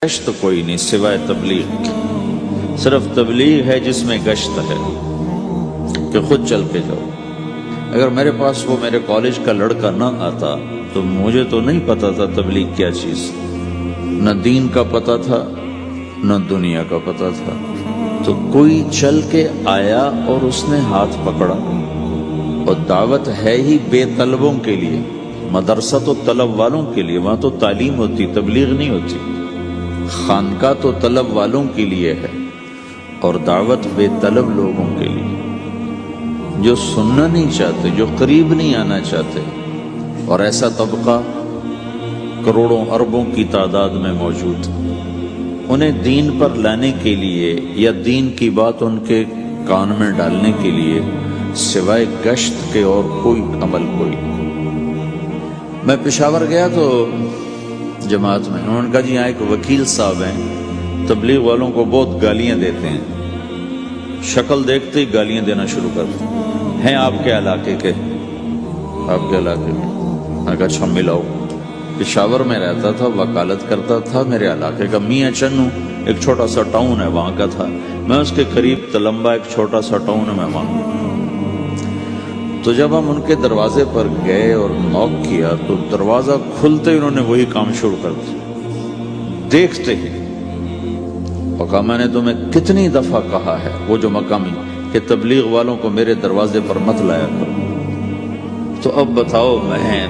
گشت کوئی نہیں سوائے تبلیغ کی، صرف تبلیغ ہے جس میں گشت ہے کہ خود چل کے جاؤ۔ اگر میرے پاس وہ میرے کالج کا لڑکا نہ آتا تو مجھے تو نہیں پتا تھا تبلیغ کیا چیز، نہ دین کا پتا تھا نہ دنیا کا پتا تھا۔ تو کوئی چل کے آیا اور اس نے ہاتھ پکڑا، اور دعوت ہے ہی بے طلبوں کے لیے، مدرسہ تو طلب والوں کے لیے، وہاں تو تعلیم ہوتی، تبلیغ نہیں ہوتی۔ خانقاہ تو طلب والوں کے لیے ہے اور دعوت بے طلب لوگوں کے لیے، جو سننا نہیں چاہتے، جو قریب نہیں آنا چاہتے۔ اور ایسا طبقہ کروڑوں اربوں کی تعداد میں موجود، انہیں دین پر لانے کے لیے یا دین کی بات ان کے کان میں ڈالنے کے لیے سوائے گشت کے اور کوئی عمل کوئی۔ میں پشاور گیا تو جماعت میں انہوں نے کہا جی یہاں ایک وکیل صاحب ہیں، تبلیغ والوں کو بہت گالیاں دیتے ہیں، شکل دیکھتے ہی گالیاں دینا شروع کرتے ہیں آپ کے علاقے کے، آپ کے علاقے میں۔ میں کہا اچھا ملاؤ۔ پشاور میں رہتا تھا، وکالت کرتا تھا، میرے علاقے کا میاں چنو ایک چھوٹا سا ٹاؤن ہے وہاں کا تھا، میں اس کے قریب تلمبا ایک چھوٹا سا ٹاؤن ہے میں وہاں۔ تو جب ہم ان کے دروازے پر گئے اور نوک کیا تو دروازہ کھلتے ہی انہوں نے وہی کام شروع کر دیا، دیکھتے ہی۔ اور کہا میں نے تمہیں کتنی دفعہ کہا ہے، وہ جو مقامی، کہ تبلیغ والوں کو میرے دروازے پر مت لایا کرو۔ تو اب بتاؤ، میں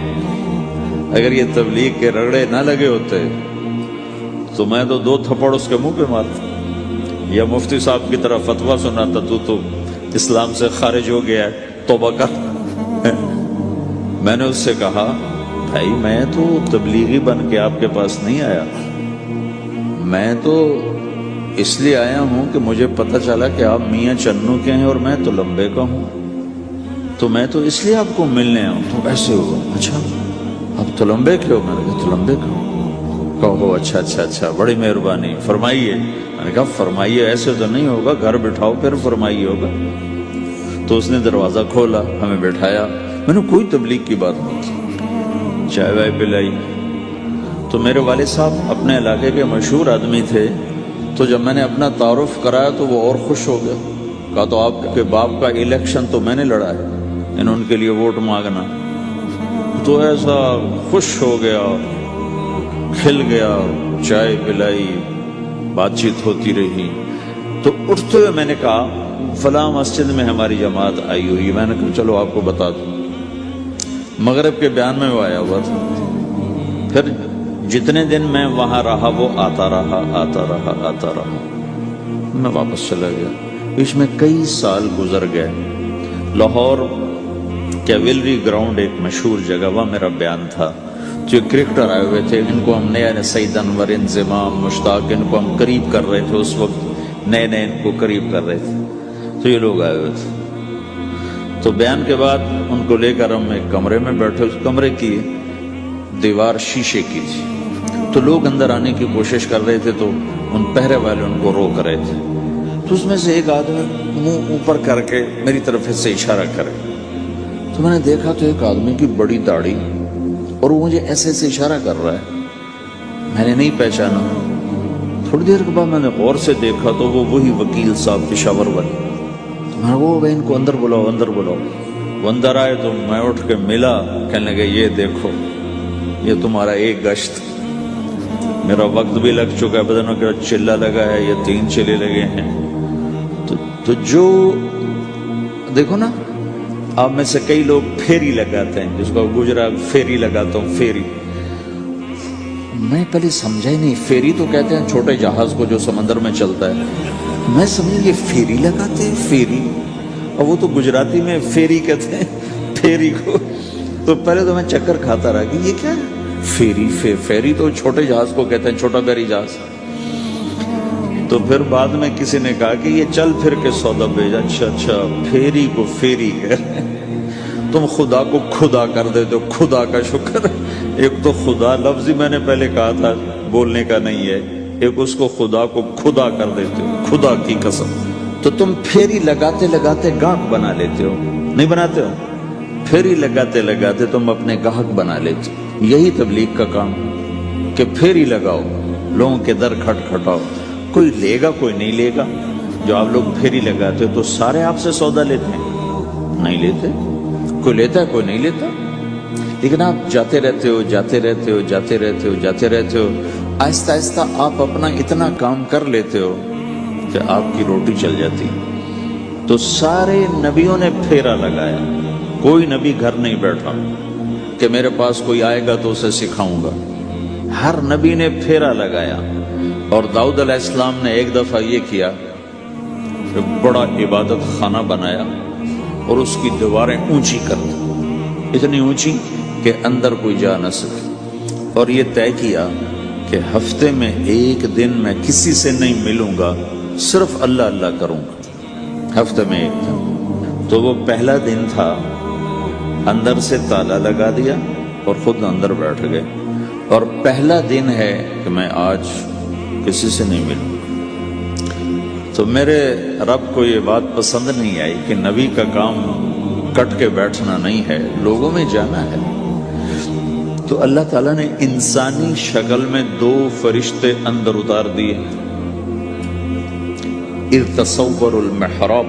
اگر یہ تبلیغ کے رگڑے نہ لگے ہوتے تو میں تو 2 تھپڑ اس کے منہ پہ مارتا، یا مفتی صاحب کی طرح فتویٰ سناتا تو اسلام سے خارج ہو گیا ہے، توبہ کر۔ میں نے اس سے کہا بھائی میں تو تبلیغی بن کے آپ کے پاس نہیں آیا، میں تو اس لیے آیا ہوں کہ مجھے پتہ چلا کہ آپ میاں چنو کے ہیں اور میں تو لمبے کا ہوں، تو میں تو اس لیے آپ کو ملنے آؤں۔ تو ایسے ہوا، اچھا آپ تو لمبے کے ہو؟ میں نے کہا تو لمبے کا ہوں۔ کہو اچھا اچھا اچھا، بڑی مہربانی، فرمائیے۔ میں نے کہا فرمائیے ایسے تو نہیں ہوگا، گھر بٹھاؤ پھر فرمائیے ہوگا۔ تو اس نے دروازہ کھولا، ہمیں بٹھایا، میں نے کوئی تبلیغ کی بات نہیں کی، چائے وائے پلائی۔ تو میرے والد صاحب اپنے علاقے کے مشہور آدمی تھے، تو جب میں نے اپنا تعارف کرایا تو وہ اور خوش ہو گیا، کہا تو آپ کے باپ کا الیکشن تو میں نے لڑا ہے، ان کے لیے ووٹ مانگنا۔ تو ایسا خوش ہو گیا، کھل گیا، چائے پلائی، بات چیت ہوتی رہی۔ تو اٹھتے ہوئے میں نے کہا فلاں مسجد میں ہماری جماعت آئی ہوئی ہے، میں نے کہا چلو آپ کو بتا دوں۔ مغرب کے بیان میں وہ آیا ہوا تھا، پھر جتنے دن میں وہاں رہا وہ آتا رہا آتا رہا آتا رہا، میں واپس چلا گیا۔ بیچ میں کئی سال گزر گئے، لاہور کیولری گراؤنڈ ایک مشہور جگہ، وہاں میرا بیان تھا۔ جو کرکٹر آئے ہوئے تھے، ان کو ہم نئے سعید انور، انضمام، مشتاق، ان کو ہم قریب کر رہے تھے، اس وقت نئے نئے ان کو قریب کر رہے تھے، تو یہ لوگ آئے ہوئے تھے۔ تو بیان کے بعد ان کو لے کر ہم ایک کمرے میں بیٹھے، اس کمرے کی دیوار شیشے کی تھی، تو لوگ اندر آنے کی کوشش کر رہے تھے، تو ان پہرے والے ان کو روک رہے تھے۔ تو اس میں سے ایک آدمی منہ اوپر کر کے میری طرف سے اشارہ کرے، تو میں نے دیکھا تو ایک آدمی کی بڑی داڑھی، اور وہ مجھے ایسے ایسے اشارہ کر رہا ہے، میں نے نہیں پہچانا۔ تھوڑی دیر کے بعد میں نے غور سے دیکھا تو وہ وہی وکیل صاحب پشاور والے، تو میں نے وہ ان کو اندر بلاؤ اندر بلاؤ۔ وہ اندر آئے تو میں اٹھ کے ملا، کہنے لگے یہ دیکھو یہ تمہارا ایک گشت، میرا وقت بھی لگ چکا ہے، بدنوں کا چلہ لگا ہے، یہ 3 چلے لگے ہیں۔ تو جو دیکھو نا، آپ میں سے کئی لوگ پھیری لگاتے ہیں، جس کو گجرات پھیری لگاتا ہوں، پھیری۔ میں پہلے سمجھا ہی نہیں، پھیری تو کہتے ہیں چھوٹے جہاز کو جو سمندر میں چلتا ہے، میں سمجھا یہ پھیری لگاتے ہیں، پھیری، اور وہ تو گجراتی میں پھیری کہتے ہیں پھیری کو۔ تو پہلے تو میں چکر کھاتا رہا کہ یہ کیا ہے پھیری، پھیری تو چھوٹے جہاز کو کہتے ہیں، چھوٹا بحری جہاز۔ تو پھر بعد میں کسی نے کہا کہ یہ چل پھر کے سودا بھیجا، اچھا اچھا پھیری کو پھیری کہہ، تم خدا کو خدا کر دیتے ہو، خدا کا شکر۔ ایک تو خدا لفظ ہی میں نے پہلے کہا تھا بولنے کا نہیں ہے، ایک اس کو خدا کو خدا کر دیتے ہو، خدا کی قسم۔ تو تم پھیری لگاتے لگاتے گاہک بنا لیتے ہو، نہیں بناتے ہو؟ پھیری لگاتے لگاتے تم اپنے گاہک بنا لیتے ہو۔ یہی تبلیغ کا کام، کہ پھیری لگاؤ، لوگوں کے در کھٹکھٹاؤ، کوئی لے گا کوئی نہیں لے گا. جو آپ لوگ پھیری لگاتے ہو تو سارے آپ سے سودا لیتے ہیں؟ نہیں لیتے. کوئی لیتا ہے کوئی نہیں لیتا. لیکن آپ جاتے رہتے ہو جاتے رہتے ہو جاتے رہتے ہو جاتے رہتے ہو، آہستہ آہستہ آپ اپنا اتنا کام کر لیتے ہو کہ آپ کی روٹی چل جاتی. تو سارے نبیوں نے پھیرا لگایا. کوئی نبی گھر نہیں بیٹھا کہ میرے پاس کوئی آئے گا تو اسے سکھاؤں گا. ہر نبی نے پھیرا لگایا. اور داؤد علیہ السلام نے ایک دفعہ یہ کیا کہ بڑا عبادت خانہ بنایا اور اس کی دیواریں اونچی کر دی، اتنی اونچی کہ اندر کوئی جا نہ سکے. اور یہ طے کیا کہ ہفتے میں ایک دن میں کسی سے نہیں ملوں گا، صرف اللہ اللہ کروں گا. ہفتے میں ایک دن. تو وہ پہلا دن تھا، اندر سے تالا لگا دیا اور خود اندر بیٹھ گئے. اور پہلا دن ہے کہ میں آج کسی سے نہیں ملوں. تو میرے رب کو یہ بات پسند نہیں آئی کہ نبی کا کام کٹ کے بیٹھنا نہیں ہے، لوگوں میں جانا ہے. تو اللہ تعالیٰ نے انسانی شکل میں 2 فرشتے اندر اتار دیے. اذ تصور المحراب،